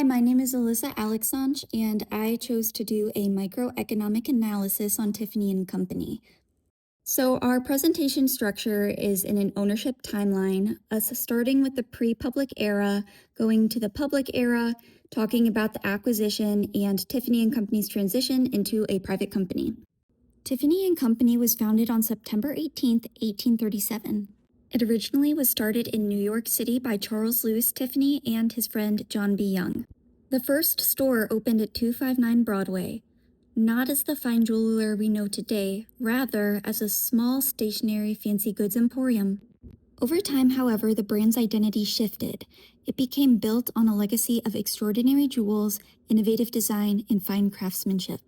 Hi, my name is Alyssa Alexandre, and I chose to do a microeconomic analysis on Tiffany and Company. So our presentation structure is in an ownership timeline, us starting with the pre-public era, going to the public era, talking about the acquisition and Tiffany and Company's transition into a private company. Tiffany and Company was founded on September 18th, 1837. It originally was started in New York City by Charles Louis Tiffany and his friend John B. Young. The first store opened at 259 Broadway, not as the fine jeweler we know today, rather as a small stationary fancy goods emporium. Over time, however, the brand's identity shifted. It became built on a legacy of extraordinary jewels, innovative design, and fine craftsmanship.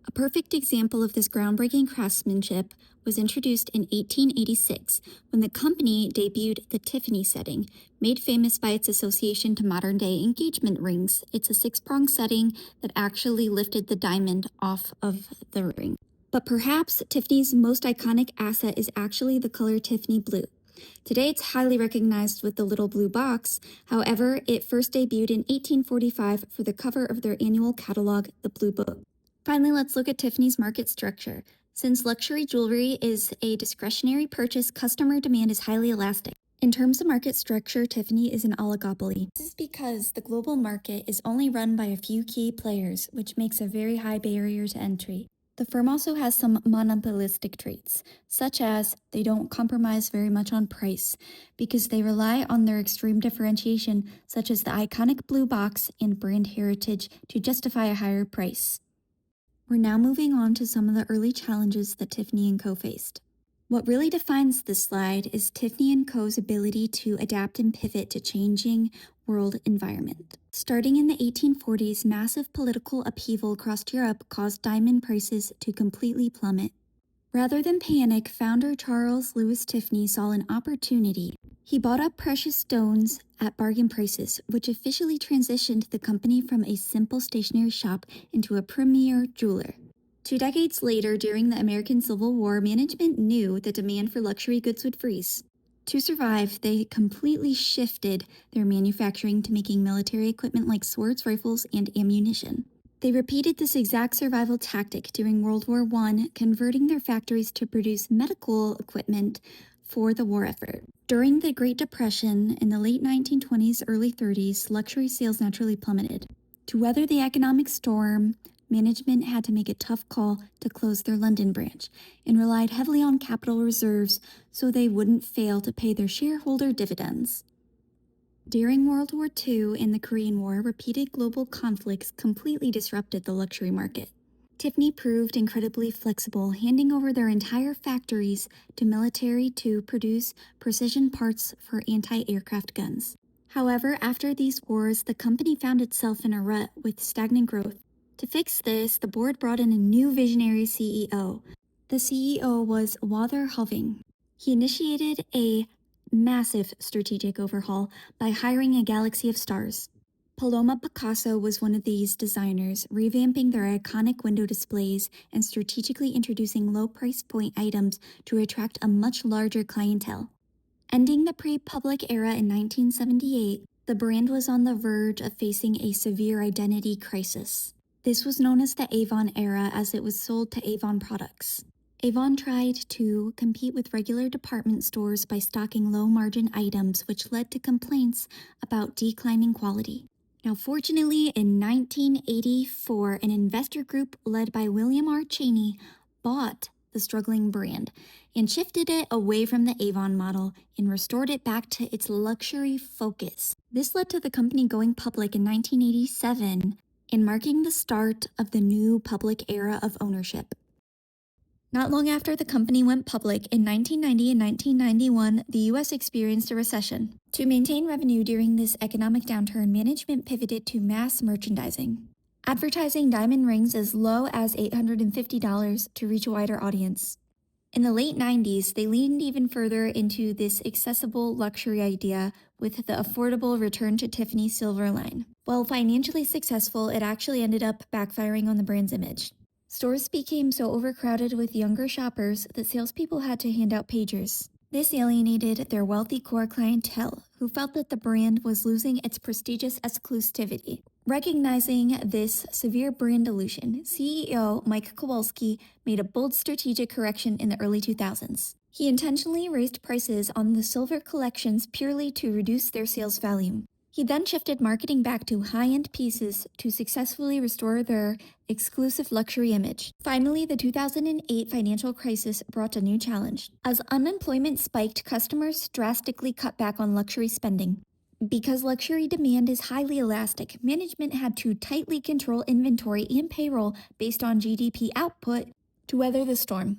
A perfect example of this groundbreaking craftsmanship was introduced in 1886 when the company debuted the Tiffany setting, made famous by its association to modern-day engagement rings. It's a six-prong setting that actually lifted the diamond off of the ring. But perhaps Tiffany's most iconic asset is actually the color Tiffany blue. Today it's highly recognized with the little blue box. However, it first debuted in 1845 for the cover of their annual catalog, The Blue Book. Finally, let's look at Tiffany's market structure. Since luxury jewelry is a discretionary purchase, customer demand is highly elastic. In terms of market structure, Tiffany is an oligopoly. This is because the global market is only run by a few key players, which makes a very high barrier to entry. The firm also has some monopolistic traits, such as they don't compromise very much on price because they rely on their extreme differentiation, such as the iconic blue box and brand heritage, to justify a higher price. We're now moving on to some of the early challenges that Tiffany & Co. faced. What really defines this slide is Tiffany & Co.'s ability to adapt and pivot to changing world environment. Starting in the 1840s, massive political upheaval across Europe caused diamond prices to completely plummet. Rather than panic, founder Charles Louis Tiffany saw an opportunity. He bought up precious stones at bargain prices, which officially transitioned the company from a simple stationery shop into a premier jeweler. 2 decades later, during the American Civil War, management knew the demand for luxury goods would freeze. To survive, they completely shifted their manufacturing to making military equipment like swords, rifles, and ammunition. They repeated this exact survival tactic during World War I, converting their factories to produce medical equipment for the war effort. During the Great Depression in the late 1920s, early 30s, luxury sales naturally plummeted. To weather the economic storm, management had to make a tough call to close their London branch and relied heavily on capital reserves so they wouldn't fail to pay their shareholder dividends. During World War II and the Korean War, repeated global conflicts completely disrupted the luxury market. Tiffany proved incredibly flexible, handing over their entire factories to military to produce precision parts for anti-aircraft guns. However, after these wars, the company found itself in a rut with stagnant growth. To fix this, the board brought in a new visionary CEO. The CEO was Walter Hoving. He initiated a massive strategic overhaul by hiring a galaxy of stars. Paloma Picasso was one of these designers, revamping their iconic window displays and strategically introducing low price point items to attract a much larger clientele. Ending the pre-public era in 1978, the brand was on the verge of facing a severe identity crisis. This was known as the Avon era as it was sold to Avon products. Avon tried to compete with regular department stores by stocking low-margin items, which led to complaints about declining quality. Now, fortunately, in 1984, an investor group led by William R. Cheney bought the struggling brand and shifted it away from the Avon model and restored it back to its luxury focus. This led to the company going public in 1987 and marking the start of the new public era of ownership. Not long after the company went public in 1990 and 1991, the U.S. experienced a recession. To maintain revenue during this economic downturn, management pivoted to mass merchandising, advertising diamond rings as low as $850 to reach a wider audience. In the late 90s, they leaned even further into this accessible luxury idea with the affordable Return to Tiffany silver line. While financially successful, it actually ended up backfiring on the brand's image. Stores became so overcrowded with younger shoppers that salespeople had to hand out pagers. This alienated their wealthy core clientele, who felt that the brand was losing its prestigious exclusivity. Recognizing this severe brand dilution, CEO Mike Kowalski made a bold strategic correction in the early 2000s. He intentionally raised prices on the silver collections purely to reduce their sales volume. He then shifted marketing back to high-end pieces to successfully restore their exclusive luxury image. Finally, the 2008 financial crisis brought a new challenge. As unemployment spiked, customers drastically cut back on luxury spending. Because luxury demand is highly elastic, management had to tightly control inventory and payroll based on GDP output to weather the storm.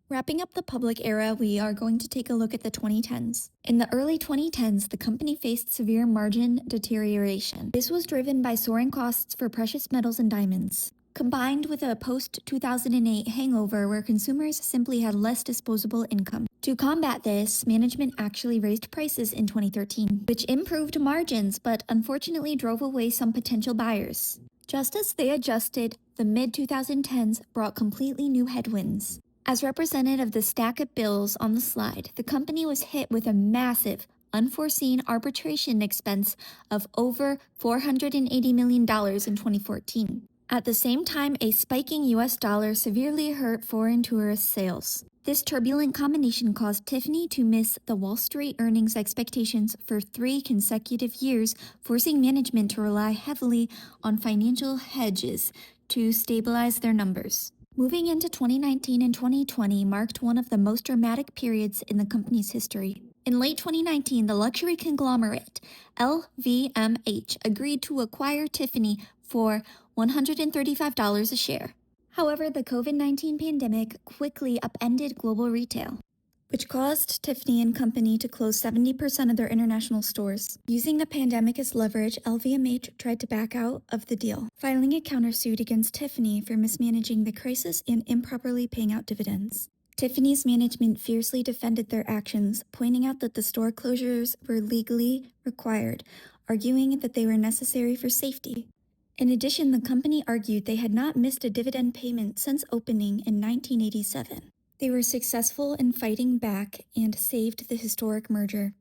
Wrapping up the public era, we are going to take a look at the 2010s. In the early 2010s, the company faced severe margin deterioration. This was driven by soaring costs for precious metals and diamonds, combined with a post-2008 hangover where consumers simply had less disposable income. To combat this, management actually raised prices in 2013, which improved margins but unfortunately drove away some potential buyers. Just as they adjusted, the mid-2010s brought completely new headwinds. As represented of the stack of bills on the slide, the company was hit with a massive, unforeseen arbitration expense of over $480 million in 2014. At the same time, a spiking US dollar severely hurt foreign tourist sales. This turbulent combination caused Tiffany to miss the Wall Street earnings expectations for 3 consecutive years, forcing management to rely heavily on financial hedges to stabilize their numbers. Moving into 2019 and 2020 marked one of the most dramatic periods in the company's history. In late 2019, the luxury conglomerate LVMH agreed to acquire Tiffany for $135 a share. However, the COVID-19 pandemic quickly upended global retail, which caused Tiffany and Company to close 70% of their international stores. Using the pandemic as leverage, LVMH tried to back out of the deal, filing a countersuit against Tiffany for mismanaging the crisis and improperly paying out dividends. Tiffany's management fiercely defended their actions, pointing out that the store closures were legally required, arguing that they were necessary for safety. In addition, the company argued they had not missed a dividend payment since opening in 1987. They were successful in fighting back and saved the historic merger.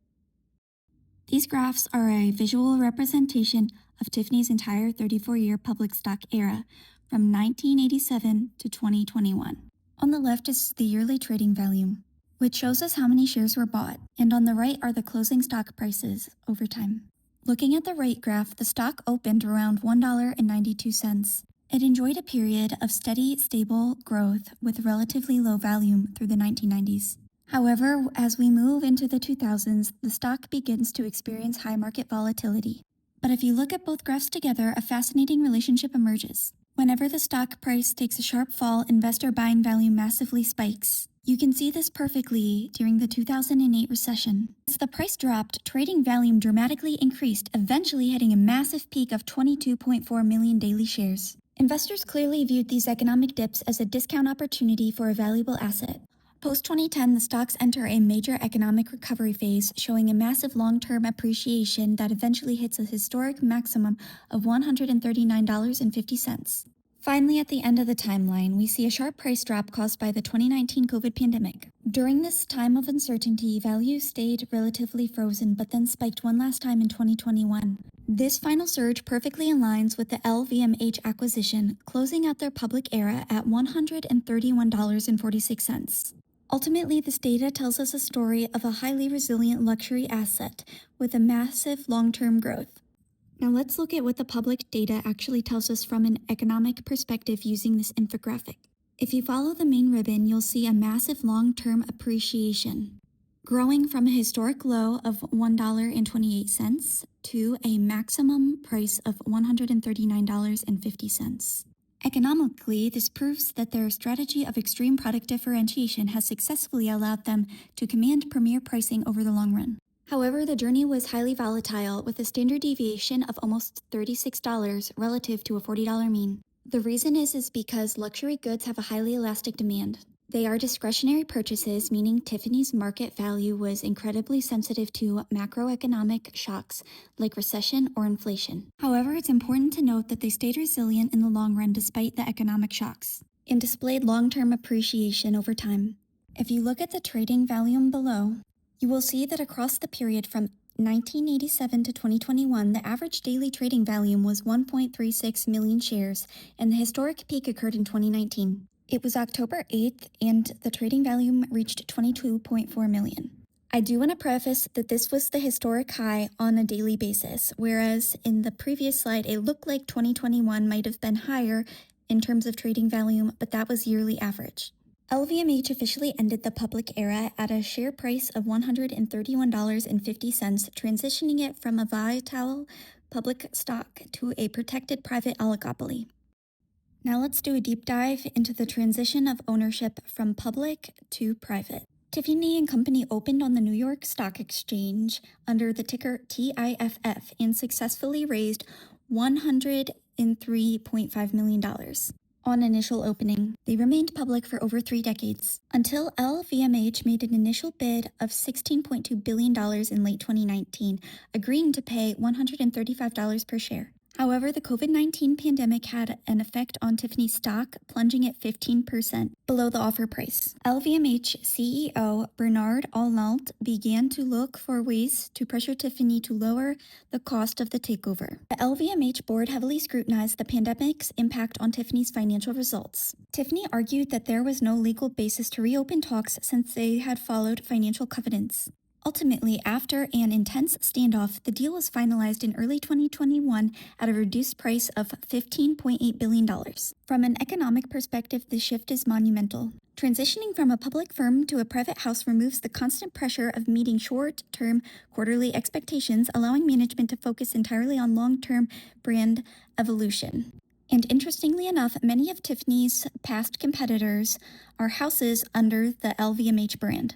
These graphs are a visual representation of Tiffany's entire 34-year public stock era, from 1987 to 2021. On the left is the yearly trading volume, which shows us how many shares were bought, and on the right are the closing stock prices over time. Looking at the right graph, the stock opened around $1.92. It enjoyed a period of steady, stable growth with relatively low volume through the 1990s. However, as we move into the 2000s, the stock begins to experience high market volatility. But if you look at both graphs together, a fascinating relationship emerges. Whenever the stock price takes a sharp fall, investor buying volume massively spikes. You can see this perfectly during the 2008 recession. As the price dropped, trading volume dramatically increased, eventually hitting a massive peak of 22.4 million daily shares. Investors clearly viewed these economic dips as a discount opportunity for a valuable asset. Post-2010, the stocks enter a major economic recovery phase, showing a massive long-term appreciation that eventually hits a historic maximum of $139.50. Finally, at the end of the timeline, we see a sharp price drop caused by the 2019 COVID pandemic. During this time of uncertainty, values stayed relatively frozen, but then spiked one last time in 2021. This final surge perfectly aligns with the LVMH acquisition, closing out their public era at $131.46. Ultimately, this data tells us a story of a highly resilient luxury asset with a massive long-term growth. Now let's look at what the public data actually tells us from an economic perspective using this infographic. If you follow the main ribbon, you'll see a massive long-term appreciation, growing from a historic low of $1.28 to a maximum price of $139.50. Economically, this proves that their strategy of extreme product differentiation has successfully allowed them to command premier pricing over the long run. However, the journey was highly volatile, with a standard deviation of almost $36 relative to a $40 mean. The reason is because luxury goods have a highly elastic demand. They are discretionary purchases, meaning Tiffany's market value was incredibly sensitive to macroeconomic shocks like recession or inflation. However, it's important to note that they stayed resilient in the long run despite the economic shocks, and displayed long-term appreciation over time. If you look at the trading volume below, you will see that across the period from 1987 to 2021, the average daily trading volume was 1.36 million shares, and the historic peak occurred in 2019. It was October 8th, and the trading volume reached 22.4 million. I do want to preface that this was the historic high on a daily basis, whereas in the previous slide, it looked like 2021 might have been higher in terms of trading volume, but that was yearly average. LVMH officially ended the public era at a share price of $131.50, transitioning it from a volatile public stock to a protected private oligopoly. Now let's do a deep dive into the transition of ownership from public to private. Tiffany and Company opened on the New York Stock Exchange under the ticker TIFF and successfully raised $103.5 million. On initial opening, they remained public for over 3 decades, until LVMH made an initial bid of $16.2 billion in late 2019, agreeing to pay $135 per share. However, the COVID-19 pandemic had an effect on Tiffany's stock, plunging it 15% below the offer price. LVMH CEO Bernard Arnault began to look for ways to pressure Tiffany to lower the cost of the takeover. The LVMH board heavily scrutinized the pandemic's impact on Tiffany's financial results. Tiffany argued that there was no legal basis to reopen talks since they had followed financial covenants. Ultimately, after an intense standoff, the deal was finalized in early 2021 at a reduced price of $15.8 billion. From an economic perspective, the shift is monumental. Transitioning from a public firm to a private house removes the constant pressure of meeting short-term quarterly expectations, allowing management to focus entirely on long-term brand evolution. And interestingly enough, many of Tiffany's past competitors are houses under the LVMH brand.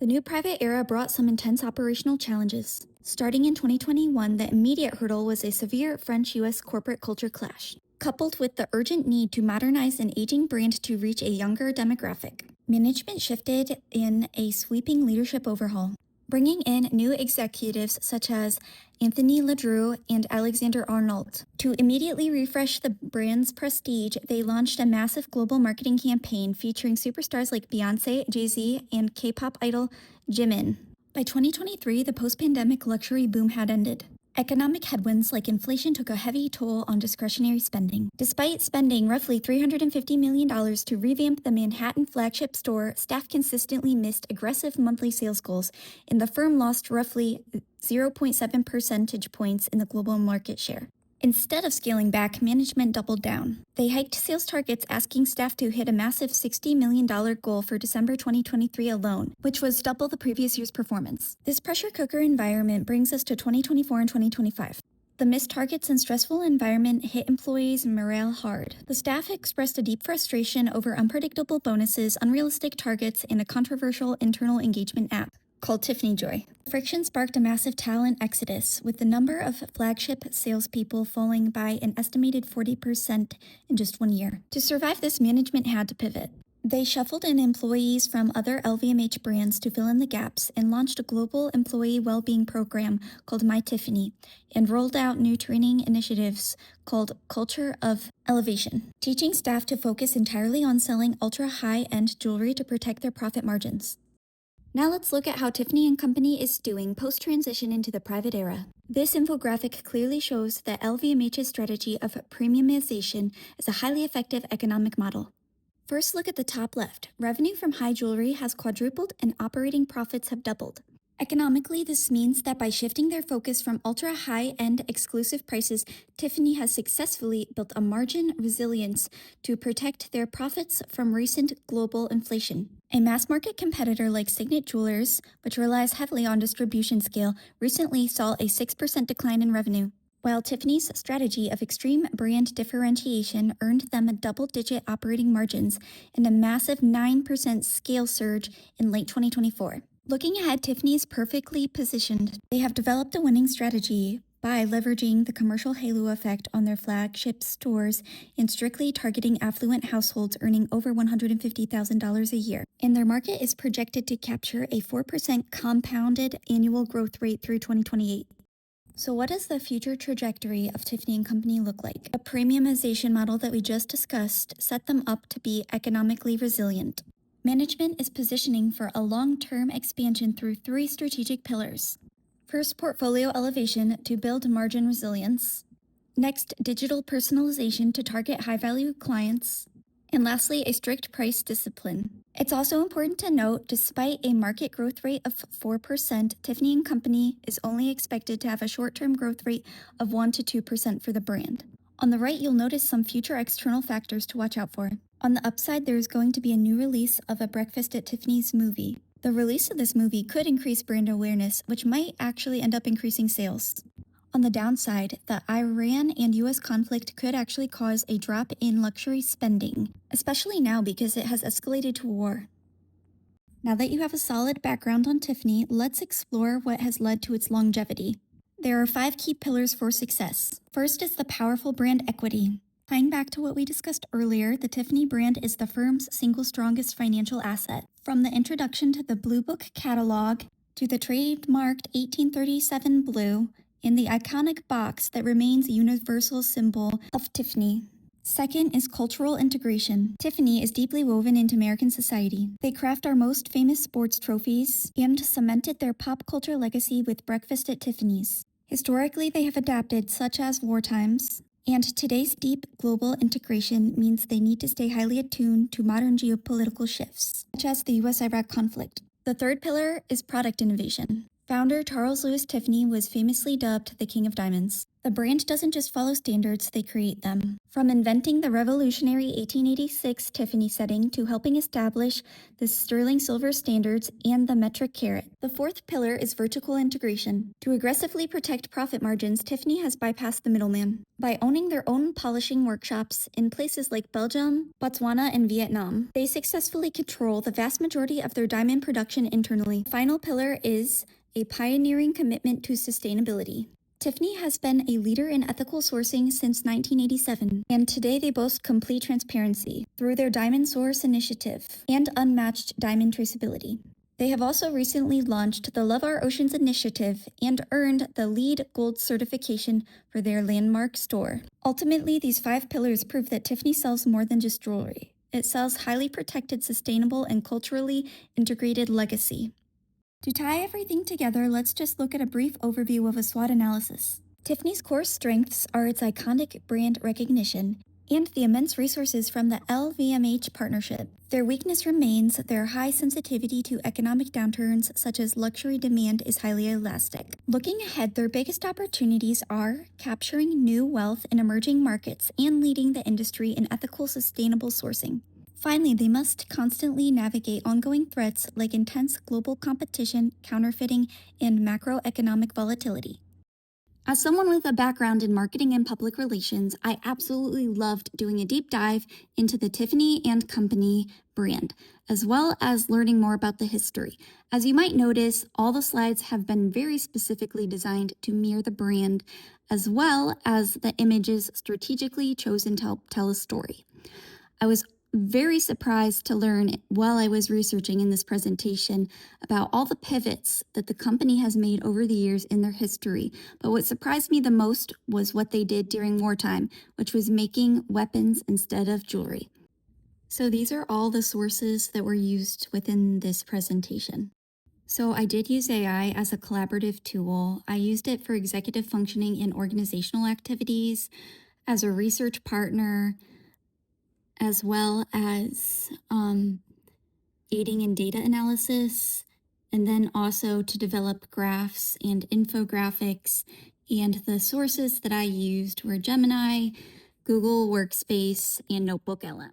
The new private era brought some intense operational challenges. Starting in 2021, the immediate hurdle was a severe French-US corporate culture clash, coupled with the urgent need to modernize an aging brand to reach a younger demographic. Management shifted in a sweeping leadership overhaul, bringing in new executives such as Anthony Ledru and Alexander Arnault. To immediately refresh the brand's prestige, they launched a massive global marketing campaign featuring superstars like Beyoncé, Jay-Z, and K-pop idol Jimin. By 2023, the post-pandemic luxury boom had ended. Economic headwinds like inflation took a heavy toll on discretionary spending. Despite spending roughly $350 million to revamp the Manhattan flagship store, staff consistently missed aggressive monthly sales goals, and the firm lost roughly 0.7 percentage points in the global market share. Instead of scaling back, management doubled down. They hiked sales targets, asking staff to hit a massive $60 million goal for December 2023 alone, which was double the previous year's performance. This pressure cooker environment brings us to 2024 and 2025. The missed targets and stressful environment hit employees' morale hard. The staff expressed a deep frustration over unpredictable bonuses, unrealistic targets, and a controversial internal engagement app called Tiffany Joy. Friction sparked a massive talent exodus, with the number of flagship salespeople falling by an estimated 40% in just 1 year. To survive this, management had to pivot. They shuffled in employees from other LVMH brands to fill in the gaps and launched a global employee well-being program called My Tiffany and rolled out new training initiatives called Culture of Elevation, teaching staff to focus entirely on selling ultra-high-end jewelry to protect their profit margins. Now let's look at how Tiffany & Company is doing post-transition into the private era. This infographic clearly shows that LVMH's strategy of premiumization is a highly effective economic model. First, look at the top left. Revenue from high jewelry has quadrupled and operating profits have doubled. Economically, this means that by shifting their focus from ultra-high-end exclusive prices, Tiffany has successfully built a margin resilience to protect their profits from recent global inflation. A mass-market competitor like Signet Jewelers, which relies heavily on distribution scale, recently saw a 6% decline in revenue, while Tiffany's strategy of extreme brand differentiation earned them a double-digit operating margins and a massive 9% scale surge in late 2024. Looking ahead, Tiffany is perfectly positioned. They have developed a winning strategy by leveraging the commercial halo effect on their flagship stores and strictly targeting affluent households earning over $150,000 a year. And their market is projected to capture a 4% compounded annual growth rate through 2028. So what does the future trajectory of Tiffany & Company look like? A premiumization model that we just discussed set them up to be economically resilient. Management is positioning for a long-term expansion through 3 strategic pillars. First, portfolio elevation to build margin resilience. Next, digital personalization to target high-value clients. And lastly, a strict price discipline. It's also important to note, despite a market growth rate of 4%, Tiffany and Company is only expected to have a short-term growth rate of 1 to 2% for the brand. On the right, you'll notice some future external factors to watch out for. On the upside, there is going to be a new release of a Breakfast at Tiffany's movie. The release of this movie could increase brand awareness, which might actually end up increasing sales. On the downside, the Iran and US conflict could actually cause a drop in luxury spending, especially now because it has escalated to war. Now that you have a solid background on Tiffany, let's explore what has led to its longevity. There are 5 key pillars for success. First is the powerful brand equity. Tying back to what we discussed earlier, the Tiffany brand is the firm's single strongest financial asset. From the introduction to the Blue Book catalog, to the trademarked 1837 blue, in the iconic box that remains a universal symbol of Tiffany. Second is cultural integration. Tiffany is deeply woven into American society. They craft our most famous sports trophies and cemented their pop culture legacy with Breakfast at Tiffany's. Historically, they have adapted, such as war times, and today's deep global integration means they need to stay highly attuned to modern geopolitical shifts, such as the US-Iraq conflict. The third pillar is product innovation. Founder Charles Louis Tiffany was famously dubbed the King of Diamonds. The brand doesn't just follow standards, they create them. From inventing the revolutionary 1886 Tiffany setting to helping establish the sterling silver standards and the metric carat. The fourth pillar is vertical integration. To aggressively protect profit margins, Tiffany has bypassed the middleman. By owning their own polishing workshops in places like Belgium, Botswana, and Vietnam, they successfully control the vast majority of their diamond production internally. The final pillar is a pioneering commitment to sustainability. Tiffany has been a leader in ethical sourcing since 1987, and today they boast complete transparency through their Diamond Source initiative and unmatched diamond traceability. They have also recently launched the Love Our Oceans initiative and earned the LEED Gold certification for their landmark store. Ultimately, these 5 pillars prove that Tiffany sells more than just jewelry. It sells highly protected, sustainable, and culturally integrated legacy. To tie everything together, let's just look at a brief overview of a SWOT analysis. Tiffany's core strengths are its iconic brand recognition and the immense resources from the LVMH partnership. Their weakness remains their high sensitivity to economic downturns, such as luxury demand is highly elastic. Looking ahead, their biggest opportunities are capturing new wealth in emerging markets and leading the industry in ethical, sustainable sourcing. Finally, they must constantly navigate ongoing threats like intense global competition, counterfeiting, and macroeconomic volatility. As someone with a background in marketing and public relations, I absolutely loved doing a deep dive into the Tiffany and Company brand, as well as learning more about the history. As you might notice, all the slides have been very specifically designed to mirror the brand, as well as the images strategically chosen to help tell a story. I was very surprised to learn while I was researching in this presentation about all the pivots that the company has made over the years in their history. But what surprised me the most was what they did during wartime, which was making weapons instead of jewelry. So these are all the sources that were used within this presentation. So I did use AI as a collaborative tool. I used it for executive functioning in organizational activities, as a research partner, as well as aiding in data analysis, and then also to develop graphs and infographics. And the sources that I used were Gemini, Google Workspace, and Notebook LM.